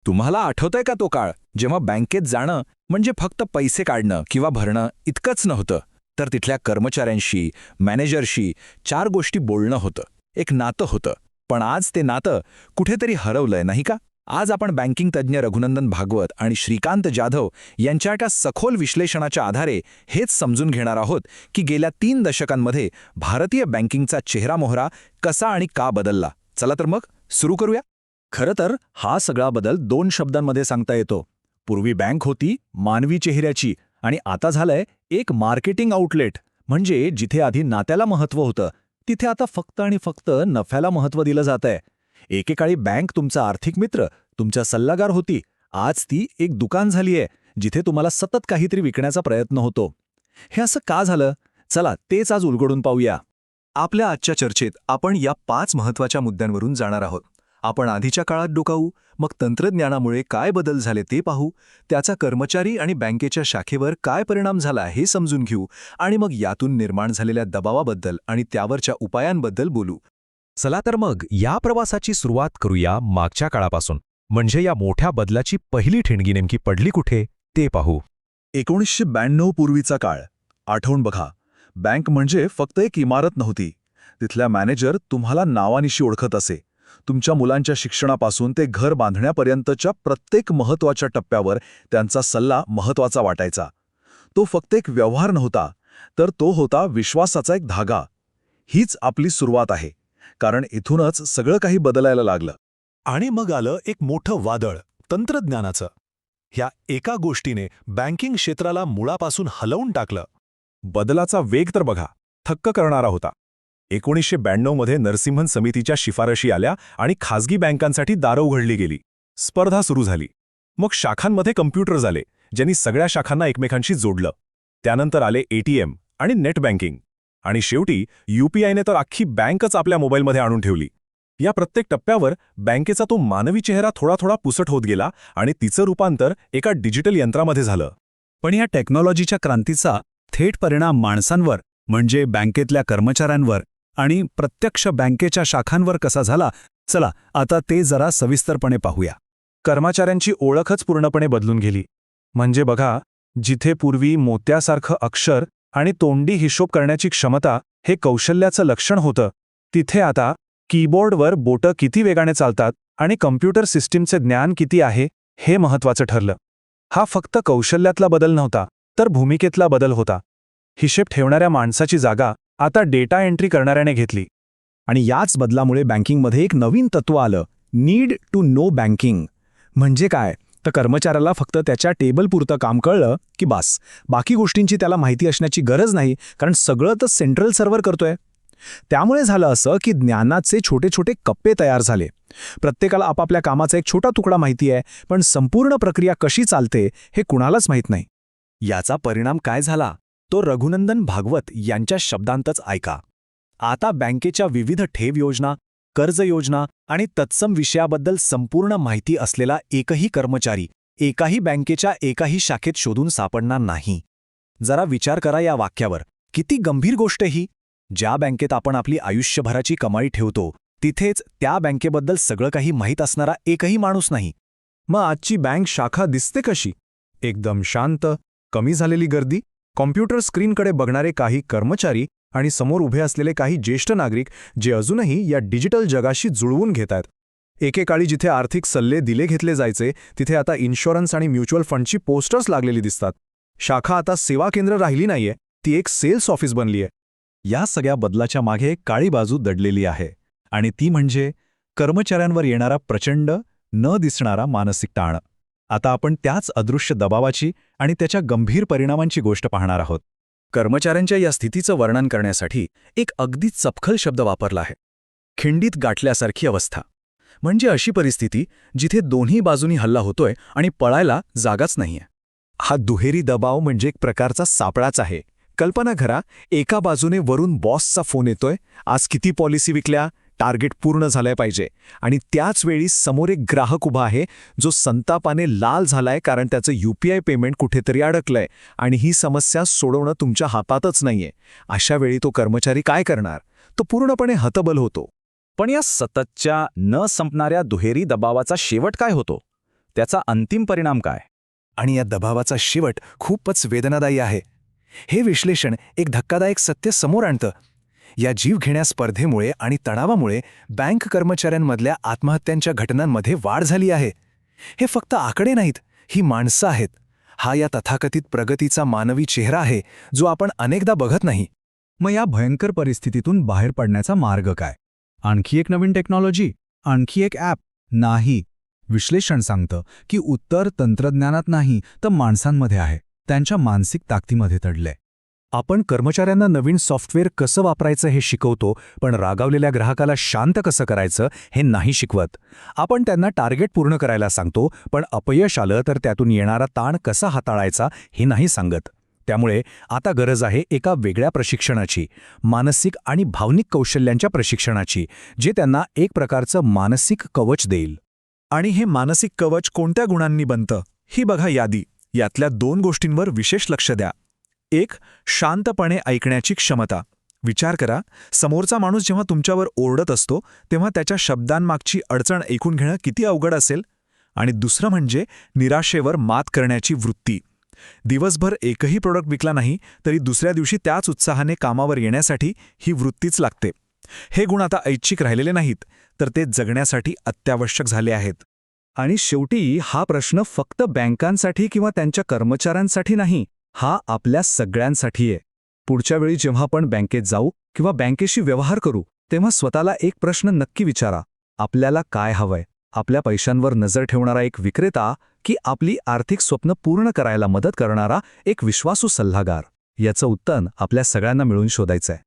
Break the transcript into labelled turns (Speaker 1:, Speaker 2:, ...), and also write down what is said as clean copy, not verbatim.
Speaker 1: तुम्हाला आठवतंय का तो काळ जेव्हा बँकेत जाणं म्हणजे फक्त पैसे काढणं किंवा भरणं इतकंच नव्हतं, तर तिथल्या कर्मचाऱ्यांशी, मॅनेजरशी 4 गोष्टी बोलणं होतं, एक नातं होतं. पण आज ते नातं कुठेतरी हरवलंय, नाही का? आज आपण बँकिंग तज्ज्ञ रघुनंदन भागवत आणि श्रीकांत जाधव यांच्या एका सखोल विश्लेषणाच्या आधारे हेच समजून घेणार आहोत की गेल्या 3 दशकांमध्ये भारतीय बँकिंगचा चेहरामोहरा कसा आणि का बदलला. चला तर मग सुरू करूया.
Speaker 2: खरं तर हा सगळा बदल 2 शब्दांमध्ये सांगता येतो. पूर्वी बँक होती मानवी चेहऱ्याची आणि आता झालंय एक मार्केटिंग आउटलेट. म्हणजे जिथे आधी नात्याला महत्त्व होतं तिथे आता फक्त आणि फक्त नफ्याला महत्त्व दिलं जातंय. एकेकाळी बँक तुमचा आर्थिक मित्र, तुमचा सल्लागार होती. आज ती एक दुकान झालीय जिथे तुम्हाला सतत काहीतरी विकण्याचा प्रयत्न होतो. हे असं का झालं? चला तेच आज उलगडून पाहूया.
Speaker 3: आपल्या आजच्या चर्चेत आपण या 5 महत्त्वाच्या मुद्द्यांवरून जाणार आहोत. आपण आधीच्या काळात डोकावू, मग तंत्रज्ञानामुळे काय बदल झाले ते पाहू, त्याचा कर्मचारी आणि बँकेच्या शाखेवर काय परिणाम झाला हे समजून घेऊ आणि मग यातून निर्माण झालेल्या दबावाबद्दल आणि त्यावरच्या उपायांबद्दल बोलू.
Speaker 4: चला तर मग या प्रवासाची सुरुवात करूया मागच्या काळापासून. म्हणजे या मोठ्या बदलाची पहिली ठिणगी नेमकी पडली कुठे ते पाहू.
Speaker 3: 1992 पूर्वीचा काळ आठवून बघा. बँक म्हणजे फक्त एक इमारत नव्हती. तिथल्या मॅनेजर तुम्हाला नावानिशी ओळखत असे. तुमच्या मुलांच्या शिक्षणापासून ते घर बांधण्यापर्यंतच्या प्रत्येक महत्त्वाच्या टप्प्यावर त्यांचा सल्ला महत्त्वाचा वाटायचा. तो फक्त एक व्यवहार नव्हता, तर तो होता विश्वासाचा एक धागा. हीच आपली सुरुवात आहे, कारण इथूनच सगळं काही बदलायला लागलं.
Speaker 5: आणि मग आलं एक मोठं वादळ, तंत्रज्ञानाचं. ह्या एका गोष्टीने बँकिंग क्षेत्राला मुळापासून हलवून टाकलं.
Speaker 2: बदलाचा वेग तर बघा, थक्क करणारा होता. 1992 मध्ये नरसिंहन समितीच्या शिफारशी आल्या आणि खासगी बँकांसाठी दारं उघडली गेली. स्पर्धा सुरू झाली. मग शाखांमध्ये कम्प्युटर्स आले, ज्यांनी सगळ्या शाखांना एकमेकांशी जोडलं. त्यानंतर आले ATM आणि नेट बँकिंग. आणि शेवटी UPIने तर अख्खी बँकच आपल्या मोबाईलमध्ये आणून ठेवली. या प्रत्येक टप्प्यावर बँकेचा तो मानवी चेहरा थोडा थोडा पुसट होत गेला आणि तिचं रूपांतर एका डिजिटल यंत्रामध्ये झालं.
Speaker 6: पण या टेक्नॉलॉजीच्या क्रांतीचा थेट परिणाम माणसांवर, म्हणजे बँकेतल्या कर्मचाऱ्यांवर आणि प्रत्यक्ष बँकेच्या शाखांवर कसा झाला, चला आता ते जरा सविस्तरपणे पाहूया.
Speaker 3: कर्मचाऱ्यांची ओळखच पूर्णपणे बदलून गेली. म्हणजे बघा, जिथे पूर्वी मोत्यासारखं अक्षर आणि तोंडी हिशोब करण्याची क्षमता हे कौशल्याचं लक्षण होतं, तिथे आता कीबोर्डवर बोटं किती वेगाने चालतात आणि कम्प्युटर सिस्टीमचे ज्ञान किती आहे हे महत्त्वाचं ठरलं. हा फक्त कौशल्यातला बदल नव्हता, तर भूमिकेतला बदल होता. हिशेब ठेवणाऱ्या माणसाची जागा आता डेटा एंट्री करणाऱ्याने घेतली.
Speaker 6: आणि याच बदलामुळे बँकिंगमध्ये एक नवीन तत्त्व आलं, नीड टू नो बँकिंग. म्हणजे काय, तर कर्मचाऱ्याला फक्त त्याच्या टेबलपुरतं काम कळलं की बास, बाकी गोष्टींची त्याला माहिती असण्याची गरज नाही, कारण सगळं तर सेंट्रल सर्व्हर करतोय. त्यामुळे झालं असं की ज्ञानाचे छोटे छोटे कप्पे तयार झाले. प्रत्येकाला आपापल्या कामाचा एक छोटा तुकडा माहिती आहे, पण संपूर्ण प्रक्रिया कशी चालते हे कुणालाच माहीत नाही.
Speaker 2: याचा परिणाम काय झाला तो रघुनंदन भागवत यांच्या शब्दांतच ऐका. आता बँकेच्या विविध ठेव योजना, कर्ज योजना आणि तत्सम विषयाबद्दल संपूर्ण माहिती असलेला एकही कर्मचारी एकाही बँकेच्या एकाही शाखेत शोधून सापडणार नाही. जरा विचार करा या वाक्यावर. किती गंभीर गोष्ट ही. ज्या बँकेत आपण आपली आयुष्यभराची कमाई ठेवतो, तिथेच त्या बँकेबद्दल सगळं काही माहीत असणारा एकही माणूस नाही.
Speaker 3: मग आजची बँक शाखा दिसते कशी? एकदम शांत, कमी झालेली गर्दी, कॉम्प्युटर स्क्रीनकडे बघणारे काही कर्मचारी आणि समोर उभे असलेले काही ज्येष्ठ नागरिक जे अजूनही या डिजिटल जगाशी जुळवून घेत आहेत. एकेकाळी जिथे आर्थिक सल्ले दिले घेतले जायचे, तिथे आता इन्शुरन्स आणि म्युच्युअल फंडची पोस्टर्स लागलेली दिसतात. शाखा आता सेवा केंद्र राहिली नाहीये, ती एक सेल्स ऑफिस बनलीय.
Speaker 6: या सगळ्या बदलाच्या मागे एक काळी बाजू दडलेली आहे, आणि ती म्हणजे कर्मचाऱ्यांवर येणारा प्रचंड न दिसणारा मानसिक ताण. आता आपण त्याच अदृश्य दबावाची आणि त्याच्या गंभीर परिणामांची गोष्ट पाहणार आहोत.
Speaker 3: कर्मचाऱ्यांच्या या स्थितीचं वर्णन करण्यासाठी एक अगदी चपखल शब्द वापरला आहे, खिंडीत गाठल्यासारखी अवस्था. म्हणजे अशी परिस्थिती जिथे दोन्ही बाजूनी हल्ला होतोय आणि पळायला जागाच नाहीये.
Speaker 6: हा दुहेरी दबाव म्हणजे एक प्रकारचा सापळाच आहे. कल्पना करा, एका बाजूने वरून बॉसचा फोन येतोय, आज किती पॉलिसी विकल्या, टार्गेट पूर्ण झालंय पाहिजे, आणि त्याच वेळी समोर एक ग्राहक उभा आहे जो संतापाने लाल झालाय कारण त्याचं UPI पेमेंट कुठेतरी अडकलंय आणि ही समस्या सोडवणं तुमच्या हातातच नाहीये. अशा वेळी तो कर्मचारी काय करणार? तो पूर्णपणे हतबल होतो.
Speaker 2: पण या सततच्या न संपणाऱ्या दुहेरी दबावाचा शेवट काय होतो?
Speaker 6: त्याचा अंतिम परिणाम काय? आणि या दबावाचा शेवट खूपच वेदनादायी आहे. हे विश्लेषण एक धक्कादायक सत्य समोर आणतं. या जीवघेण्या स्पर्धेमुळे आणि तणावामुळे बँक कर्मचाऱ्यांमधल्या आत्महत्यांच्या घटनांमध्ये वाढ झाली आहे. हे फक्त आकडे नाहीत, ही माणसं आहेत. हा या तथाकथित प्रगतीचा मानवी चेहरा आहे, जो आपण अनेकदा बघत नाही.
Speaker 3: मग या भयंकर परिस्थितीतून बाहेर पडण्याचा मार्ग काय? आणखी एक नवीन टेक्नॉलॉजी? आणखी एक ॲप? नाही. विश्लेषण सांगतं की उत्तर तंत्रज्ञानात नाही तर माणसांमध्ये आहे, त्यांच्या मानसिक ताकदीमध्ये दडलंय. आपण कर्मचाऱ्यांना नवीन सॉफ्टवेअर कसं वापरायचं हे शिकवतो, पण रागावलेल्या ग्राहकाला शांत कसं करायचं हे नाही शिकवत. आपण त्यांना टार्गेट पूर्ण करायला सांगतो, पण अपयश आलं तर त्यातून येणारा ताण कसा हाताळायचा हे नाही सांगत. त्यामुळे आता गरज आहे एका वेगळ्या प्रशिक्षणाची, मानसिक आणि भावनिक कौशल्यांच्या प्रशिक्षणाची, जे त्यांना एक प्रकारचं मानसिक कवच देईल.
Speaker 6: आणि हे मानसिक कवच कोणत्या गुणांनी बनतं? ही बघा यादी. यातल्या 2 गोष्टींवर विशेष लक्ष द्या. 1. शांतपणे ऐकण्याची क्षमता. विचार करा, समोरचा माणूस जेव्हा तुमच्यावर ओरडत असतो तेव्हा त्याच्या शब्दांमागची अडचण ऐकून घेणं किती अवघड असेल. आणि दुसरं म्हणजे निराशेवर मात करण्याची वृत्ती. दिवसभर एकही प्रोडक्ट विकला नाही तरी दुसऱ्या दिवशी त्याच उत्साहाने कामावर येण्यासाठी ही वृत्तीच लागते. हे गुण आता ऐच्छिक राहिलेले नाहीत, तर ते जगण्यासाठी अत्यावश्यक झाले आहेत. आणि शेवटी हा प्रश्न फक्त बँकांसाठी किंवा त्यांच्या कर्मचाऱ्यांसाठी नाही, हा आपल्या सगळ्यांसाठी आहे. पुढच्या वेळी जेव्हा आपण बँकेत जाऊ किंवा बँकेशी व्यवहार करू, तेव्हा स्वतःला एक प्रश्न नक्की विचारा. आपल्याला काय हवंय? आपल्या पैशांवर नजर ठेवणारा एक विक्रेता की आपली आर्थिक स्वप्न पूर्ण करायला मदत करणारा एक विश्वासू सल्लागार? याचं उत्तर आपल्या सगळ्यांना मिळून शोधायचंय.